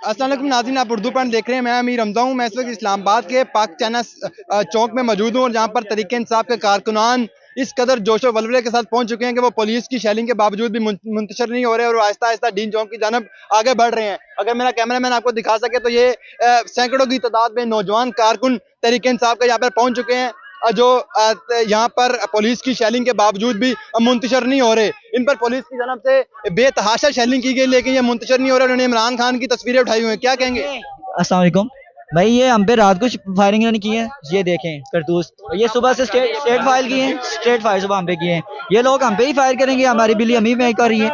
अस्सलाम वालेकुम नाज़रीन, आप उर्दू पॉइंट देख रहे हैं। मैं अमीर रमज़ा हूँ। मैं इस वक्त इस्लामाबाद के पाक चाइना चौक में मौजूद हूँ और जहाँ पर तरीके इंसाफ के कारकुनान इस कदर जोशो वल्वले के साथ पहुंच चुके हैं कि वो पुलिस की शेलिंग के बावजूद भी मुंतशिर नहीं हो रहे और आहिस्ता आहिस्ता डीन चौक की जानब आगे बढ़ रहे हैं। अगर मेरा कैमरामैन आपको दिखा सके तो ये सैकड़ों की तादाद में नौजवान कारकुन तरीके इंसाफ के यहाँ पर पहुंच चुके हैं जो यहाँ पर पुलिस की शेलिंग के बावजूद भी मुंतशिर नहीं हो रहे। इन पर पुलिस की जानब से बेतहाशा शेलिंग की गई लेकिन ये मुंतशिर नहीं हो रहे। उन्होंने इमरान खान की तस्वीरें उठाई हुई हैं, क्या कहेंगे? अस्सलाम वालेकुम भाई, ये हम पे रात को फायरिंग इन्होंने की है। ये देखें करतूस, ये सुबह से स्टेट फायर किए हैं, स्टेट फायर सुबह हम पे किए हैं। ये लोग हम पे ही फायर करेंगे, हमारी बिल्ली हम ही में कर रही है।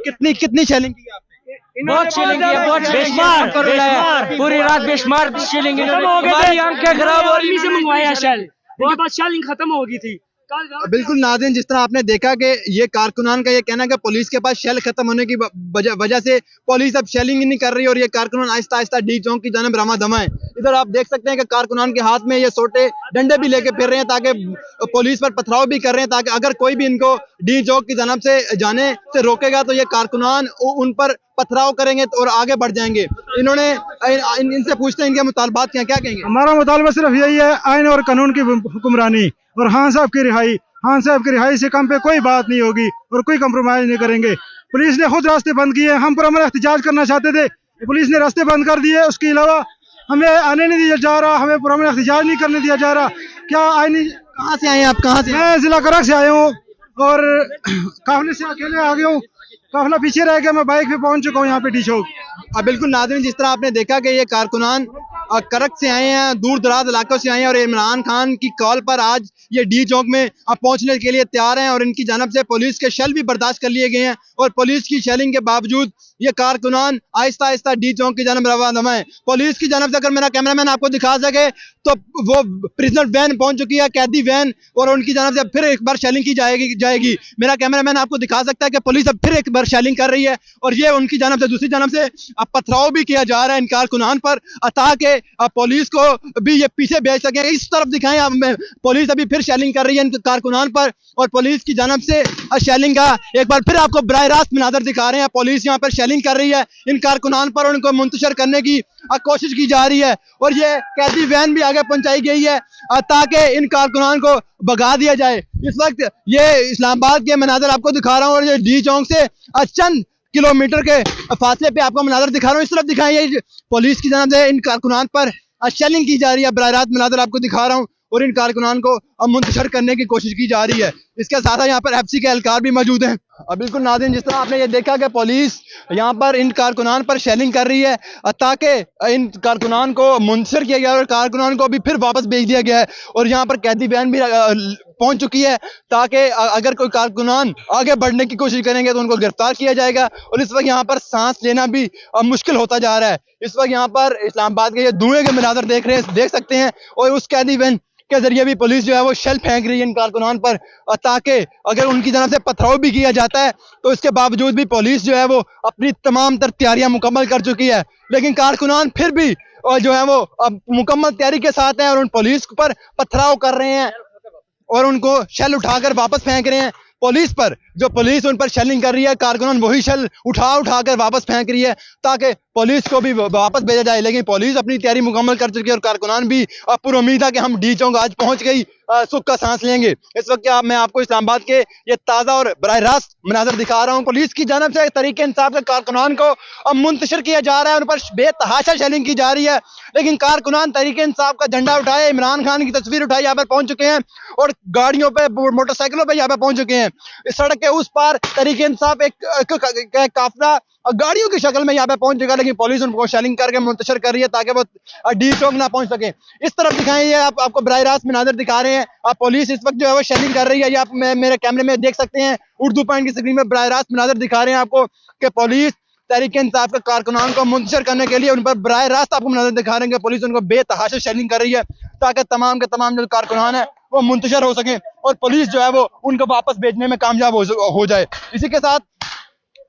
कितनी कितनी शेलिंग की आपने? बहुत शेलिंग की है, बहुत बेशुमार, पूरी रात बेशुमार शेलिंग। हमारी आंखें खराब हो रही से मंगवाया शेल, उनके पास शेलिंग खत्म हो गई थी। बिल्कुल नाज़रीन, जिस तरह आपने देखा कि ये कारकुनान का ये कहना है कि पुलिस के पास शेल खत्म होने की वजह से पुलिस अब शेलिंग ही नहीं कर रही और ये कारकुनान आहिस्ता आहिस्ता डी चौक की जानब रमा दमा है। इधर आप देख सकते हैं कि कारकुनान के हाथ में ये सोटे डंडे भी लेके फिर रहे हैं ताकि पुलिस पर पथराव भी कर रहे हैं ताकि अगर कोई भी इनको डी चौक की जानब से जाने से रोकेगा तो ये कारकुनान उन पर पथराव करेंगे और आगे बढ़ जाएंगे। इन्होंने इनसे पूछते हैं इनके मुतालबात क्या क्या कहेंगे? हमारा मुतालबा सिर्फ यही है, आइन और कानून की हुक्मरानी और खान साहब की रिहाई। खान साहब की रिहाई से कम पे कोई बात नहीं होगी और कोई कंप्रोमाइज नहीं करेंगे। पुलिस ने खुद रास्ते बंद किए, हम पर अमल एहतजाज करना चाहते थे, पुलिस ने रास्ते बंद कर दिए। उसके अलावा हमें आने नहीं दिया जा रहा, हमें पुरअमल एहतजाज नहीं करने दिया जा रहा। क्या आईनी? कहाँ से आए हैं आप? कहाँ से? मैं जिला करक से आया हूँ और काफिले से अकेले आ गया हूँ। काफिला पीछे रह गया, मैं बाइक पे पहुंच चुका हूँ यहाँ पे डी चौक। बिल्कुल नाज़रीन, जिस तरह आपने देखा कि ये कारकुनान करक से आए हैं, दूर दराज इलाकों से आए हैं और इमरान खान की कॉल पर आज ये डी चौक में पहुंचने के लिए तैयार हैं और इनकी जानब से पुलिस के शेल भी बर्दाश्त कर लिए गए हैं और पुलिस की शेलिंग के बावजूद ये कारकुनान आहिस्ता आहिस्ता डी चौक की जानब रवाना है। पुलिस की जानब से अगर मेरा कैमरामैन आपको दिखा सके तो वो प्रिजनर वैन पहुंच चुकी है, कैदी वैन, और उनकी जानब से फिर एक बार शेलिंग की जाएगी। मेरा कैमरामैन आपको दिखा सकता है कि पुलिस अब फिर एक बार शेलिंग कर रही है और ये उनकी जानब से दूसरी जानब से पथराव भी किया जा रहा है इन कारकुनान पर ताकि पुलिस को भी ये पीछे भेज सके। इस तरफ दिखाएं आप, पुलिस अभी फिर शेलिंग कर रही है इन कारकुनान पर और पुलिस की जानब से शेलिंग का एक बार फिर आपको बराह रास्त मनाजर दिखा रहे हैं। पुलिस यहाँ पर शेलिंग कर रही है इन कारकुनान पर और उनको मुंतशिर करने की कोशिश की जा रही है और ये कैदी वैन भी आगे पहुंचाई गई है ताकि इन कारकुनान को भगा दिया जाए। इस वक्त ये इस्लामाबाद के मनाजर आपको दिखा रहा हूँ और ये डी चौक से चंद किलोमीटर के फासले पे आपको मनाजर दिखा रहा हूँ। इस तरफ दिखाइए, पुलिस की जानब से इन कारकुनान पर शेलिंग की जा रही है। बराह रास्त मनाजर आपको दिखा रहा हूँ और इन कारकुनान को मुंतशिर करने की कोशिश की जा रही है। इसके साथ यहाँ पर एफसी के एहलकार भी मौजूद हैं। बिल्कुल नाज़रीन, जिस तरह आपने ये देखा कि पुलिस यहाँ पर इन कारकुनान पर शेलिंग कर रही है ताकि इन कारकुनान को मुंतशिर किया गया और कारकुनान को अभी फिर वापस भेज दिया गया है और यहाँ पर कैदी वैन भी पहुंच चुकी है ताकि अगर कोई कारकुनान आगे बढ़ने की कोशिश करेंगे तो उनको गिरफ्तार किया जाएगा। और इस वक्त यहाँ पर सांस लेना भी मुश्किल होता जा रहा है। इस वक्त यहाँ पर इस्लामाबाद के ये धुएं के मनाजर देख सकते हैं और उस कैदी वैन के जरिए भी पुलिस जो है वो शेल फेंक रही है इन कारकुनान पर ताकि अगर उनकी जानब से पथराव भी किया जाता है तो इसके बावजूद भी पुलिस जो है वो अपनी तमाम तर तैयारियां मुकम्मल कर चुकी है लेकिन कारकुनान फिर भी जो है वो मुकम्मल तैयारी के साथ हैं और उन पुलिस पर पथराव कर रहे हैं और उनको शेल उठाकर वापस फेंक रहे हैं पुलिस पर। जो पुलिस उन पर शेलिंग कर रही है, कारकुनान वही शेल उठा कर वापस फेंक रही है ताकि पुलिस को भी वापस भेजा जाए। लेकिन पुलिस अपनी तैयारी मुकम्मल कर चुकी है और कारकुनान भी पूरी उम्मीद है कि हम डी चौक आज पहुंच गई, सुख का सांस लेंगे। इस वक्त मैं आपको इस्लामाबाद के ये ताज़ा और बराह रास्त मनाजर दिखा रहा हूँ। पुलिस की जानब से तरीके इंसाफ के कारकुनान को मुंतशिर किया जा रहा है, उन पर बेतहाशा शेलिंग की जा रही है लेकिन कारकुनान तरीके इंसाफ का झंडा उठाए, इमरान खान की तस्वीर उठाई, यहाँ पर पहुंच चुके हैं और गाड़ियों पे मोटरसाइकिलों पे यहाँ पे पहुंच चुके हैं। इस सड़क के उस पार तरीके इंसाफ एक काफिला गाड़ियों की शक्ल में यहाँ पे पहुंच चुका लेकिन पुलिस उनको शेलिंग करके मुंतशिर कर रही है ताकि वो डी चौक ना पहुंच सके। इस तरफ दिखाएं, ये आपको बराह रास्त मनाजर दिखा रहे हैं। पुलिस इस वक्त जो है वो शेलिंग कर रही है। ये आप मेरे कैमरे में देख सकते हैं, उर्दू पॉइंट की स्क्रीन में बराह रास्त मनाजर दिखा रहे हैं आपको कि पुलिस तरीके इंसाफ के कारकुनान को मुंतशिर करने के लिए उन पर बराह रास्त आपको मनाजर दिखा रहे हैं। पुलिस उनको बेतहाशा शेलिंग कर रही है ताकि तमाम के तमाम जो कारकुनान है वो मुंतशिर हो सके और पुलिस जो है वो उनको वापस भेजने में कामयाब हो जाए। इसी के साथ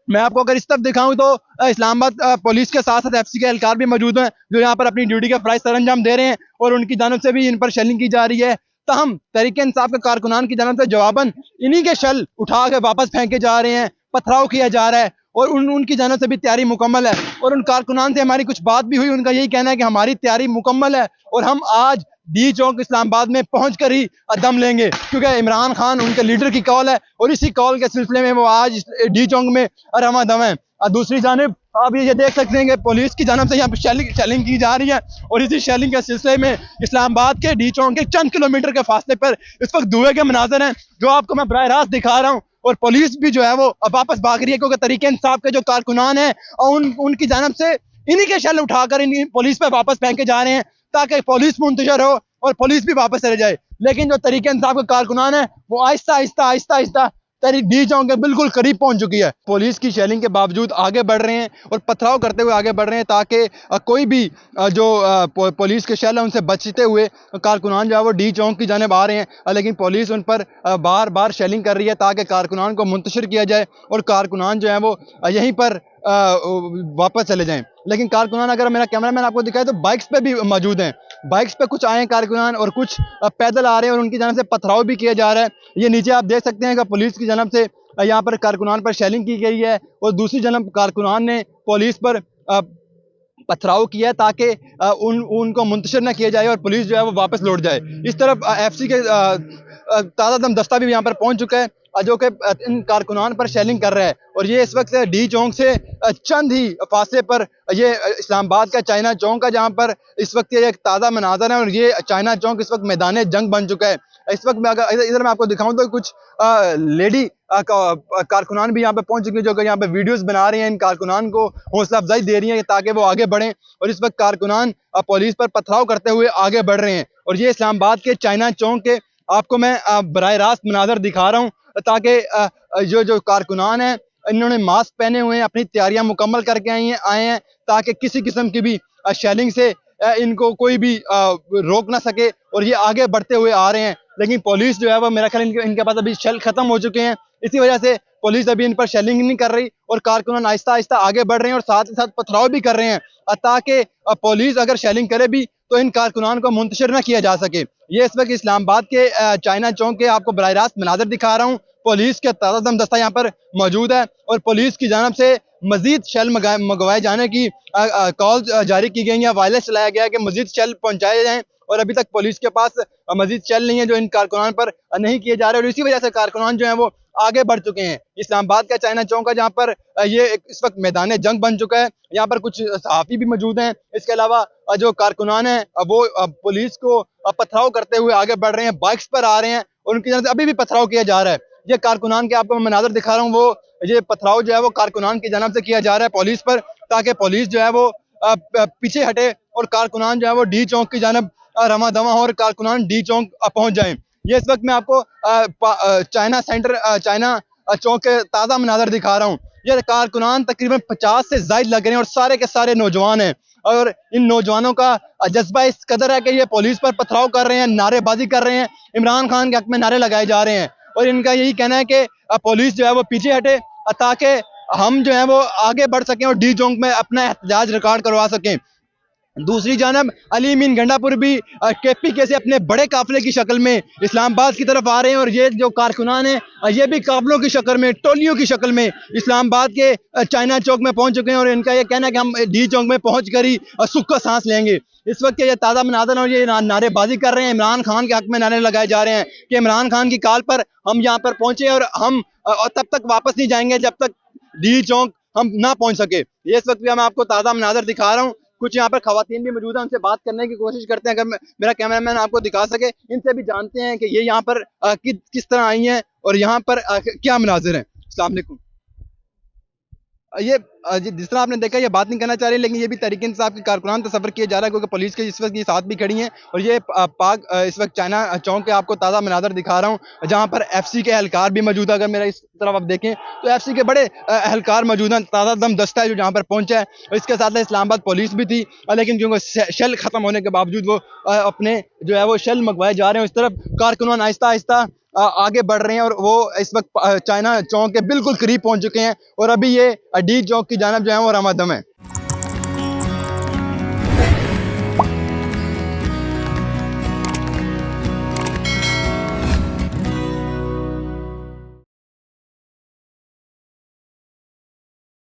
मैं आपको अगर इस तरफ दिखाऊं तो इस्लामाबाद पुलिस के साथ साथ एफसी के एहलकार भी मौजूद हैं जो यहाँ पर अपनी ड्यूटी का फराइज सरअंजाम दे रहे हैं और उनकी जानब से भी इन पर शेलिंग की जा रही है। तहम तरीके इंसाफ के कारकुनान की जानब से जवाबन इन्हीं के शेल उठा के वापस फेंके जा रहे हैं, पथराव किया जा रहा है और उनकी जानब से भी तैयारी मुकम्मल है। और उन कारकुनान से हमारी कुछ बात भी हुई, उनका यही कहना है कि हमारी तैयारी मुकम्मल है और हम आज डी चौक इस्लामाबाद में पहुंच कर ही दम लेंगे, क्योंकि इमरान खान उनके लीडर की कॉल है और इसी कॉल के सिलसिले में वो आज डी चौक में रमा दम है। दूसरी जानिब आप ये देख सकते हैं कि पुलिस की जानब से यहाँ पे शेलिंग की जा रही है और इसी शेलिंग के सिलसिले में इस्लामाबाद के डी चौक के चंद किलोमीटर के फासले पर इस वक्त धुएं के मनाजर हैं, जो आपको मैं बराह रास्त दिखा रहा हूँ। और पुलिस भी जो है वो अब वापस भाग रही है, क्योंकि तरीके इंसाफ के जो कारकुनान हैं उनकी जानब से इन्हीं के शेल उठाकर इन्हीं पुलिस पे वापस फेंके जा रहे हैं, ताकि पुलिस मुंतशिर हो और पुलिस भी वापस चले जाए। लेकिन जो तरीके इंसाफ के कारकुनान है वो आहिस्ता आहिस्ता डी चौक के बिल्कुल करीब पहुंच चुकी है। पुलिस की शेलिंग के बावजूद आगे बढ़ रहे हैं और पथराव करते हुए आगे बढ़ रहे हैं, ताकि कोई भी जो पुलिस के शेल है उनसे बचते हुए कारकुनान जो है वो डी चौक की जानिब आ रहे हैं। लेकिन पुलिस उन पर बार बार शेलिंग कर रही है ताकि कारकुनान को मुंतशिर किया जाए और कारकुनान जो है वो यहीं पर वापस चले जाएं। लेकिन कारकुनान, अगर मेरा कैमरामैन आपको दिखाए तो बाइक्स पे भी मौजूद हैं। बाइक्स पे कुछ आए हैं कारकुनान और कुछ पैदल आ रहे हैं और उनकी जानब से पथराव भी किया जा रहा है। ये नीचे आप देख सकते हैं कि पुलिस की जानब से यहाँ पर कारकुनान पर शेलिंग की गई है और दूसरी जानब कारकुनान ने पुलिस पर पथराव किया है ताकि उनको मुंतशिर न किया जाए और पुलिस जो है वो वापस लौट जाए। इस तरफ FC के ताज़ा दम दस्ता भी यहाँ पर पहुँच चुका है, जो कि इन कारकुनान पर शेलिंग कर रहा है। और ये इस वक्त डी चौक से चंद ही फासले पर ये इस्लामाबाद का चाइना चौक है, जहाँ पर इस वक्त ये एक ताज़ा मनाजर है और ये चाइना चौक इस वक्त मैदान जंग बन चुका है। इस वक्त मैं अगर इधर मैं आपको दिखाऊं तो कुछ लेडी कारकुनान भी यहाँ पे पहुंच चुकी है, जो कि यहाँ पे वीडियोस बना रही हैं, इन कारकुनान को हौसला अफजाई दे रही है ताकि वो आगे बढ़ें। और इस वक्त कारकुनान पुलिस पर पथराव करते हुए आगे बढ़ रहे हैं। और ये इस्लामाबाद के चाइना चौक के आपको मैं बराह रास्त मनाजर दिखा रहा हूँ, ताकि जो कारकुनान हैं इन्होंने मास्क पहने हुए हैं, अपनी तैयारियां मुकम्मल करके आए हैं ताकि किसी किस्म की भी शेलिंग से इनको कोई भी रोक ना सके और ये आगे बढ़ते हुए आ रहे हैं। लेकिन पुलिस जो है वो मेरा ख्याल इनके पास अभी शेल खत्म हो चुके हैं, इसी वजह से पुलिस अभी इन पर शेलिंग नहीं कर रही और कारकुनान आहिस्ता आहिस्ता आगे बढ़ रहे हैं और साथ ही साथ पथराव भी कर रहे हैं, ताकि पुलिस अगर शेलिंग करे भी तो इन कारकुनान को मुंतशिर न किया जा सके। ये इस वक्त इस्लामाबाद के चाइना चौक के आपको बराह रास्त मनाजर दिखा रहा हूँ। पुलिस के ताज़ा दम दस्ता यहाँ पर मौजूद है और पुलिस की जानब से मजीद शेल मंगवाए जाने की कॉल जारी की गई है, वायरलेस चलाया गया है कि मजीद शेल पहुँचाए जाएँ। और अभी तक पुलिस के पास मजीद शेल नहीं है जो इन कारकुनान पर नहीं किए जा रहे और इसी वजह से कारकुनान जो है वो आगे बढ़ चुके हैं। इस्लामाबाद का चाइना चौक है जहाँ पर ये इस वक्त मैदान जंग बन चुका है। यहाँ पर कुछ सहाफ़ी भी मौजूद हैं। इसके अलावा जो कारकुनान हैं वो पुलिस को पथराव करते हुए आगे बढ़ रहे हैं, बाइक्स पर आ रहे हैं और उनकी जानब से अभी भी पथराव किया जा रहा है। ये कारकुनान के आपको मैं मनाजर दिखा रहा हूँ, वो ये पथराव जो है वो कारकुनान की जानब से किया जा रहा है पुलिस पर, ताकि पुलिस जो है वो पीछे हटे और कारकुनान जो है वो डी चौक की जानब रमा दमा हो और कारकुनान डी चौक पहुंच जाएं। ये इस वक्त मैं आपको चाइना चौक के ताज़ा मनाजर दिखा रहा हूँ। ये कारकुनान तकरीबन 50 से ज़ायद लग रहे हैं और सारे के सारे नौजवान हैं और इन नौजवानों का जज्बा इस कदर है कि ये पुलिस पर पथराव कर रहे हैं, नारेबाजी कर रहे हैं, इमरान खान के हक में नारे लगाए जा रहे हैं। और इनका यही कहना है कि पुलिस जो है वो पीछे हटे ताकि हम जो है वो आगे बढ़ सकें और डी चौक में अपना एहतजाज रिकॉर्ड करवा सकें। दूसरी जानब अली मीन गंडापुर भी KPK से अपने बड़े काफिले की शक्ल में इस्लामाबाद की तरफ आ रहे हैं और ये जो कारकुनान हैं ये भी काफिलों की शक्ल में, टोलियों की शक्ल में इस्लामाबाद के चाइना चौक में पहुंच चुके हैं और इनका ये कहना है कि हम डी चौक में पहुंच कर ही सुख का सांस लेंगे। इस वक्त ये ताज़ा मनाजर और ये नारेबाजी कर रहे हैं, इमरान खान के हक में नारे लगाए जा रहे हैं कि इमरान खान की कॉल पर हम यहाँ पर पहुंचे और हम तब तक वापस नहीं जाएंगे जब तक डी चौक हम ना पहुंच सके। ये इस वक्त भी मैं आपको ताज़ा मनाजर दिखा रहा हूँ। कुछ यहाँ पर खवातीन भी मौजूद हैं, उनसे बात करने की कोशिश करते हैं, अगर मेरा कैमरामैन आपको दिखा सके। इनसे भी जानते हैं कि ये यहाँ पर किस तरह आई हैं और यहाँ पर क्या मनाजिर हैं। अस्सलाम वालेकुम। ये जिस तरह आपने देखा ये बात नहीं करना चाह रही, लेकिन ये भी तहरीक इंसाफ के कारकुनान तस्वर किया जा रहा है क्योंकि पुलिस के इस वक्त ये साथ भी खड़ी हैं। और ये पाक इस वक्त चाइना चौक के आपको ताज़ा मनाजर दिखा रहा हूँ जहाँ पर FC के एहलकार भी मौजूद है। अगर मेरा इस तरफ आप देखें तो FC के बड़े एहलकार मौजूद हैं, ताज़ा दम दस्ता है जो जहाँ पर पहुँचा है। और इसके साथ इस्लामाबाद पुलिस भी थी, लेकिन क्योंकि शेल ख़त्म होने के बावजूद वो अपने जो है वो शेल मंगवाए जा रहे हैं। इस तरफ कारकुनान आहिस्ता आहिस्ता आगे बढ़ रहे हैं और वो इस वक्त चाइना चौक के बिल्कुल करीब पहुंच चुके हैं और अभी ये डी चौक की जानब जो है वो रमादम है।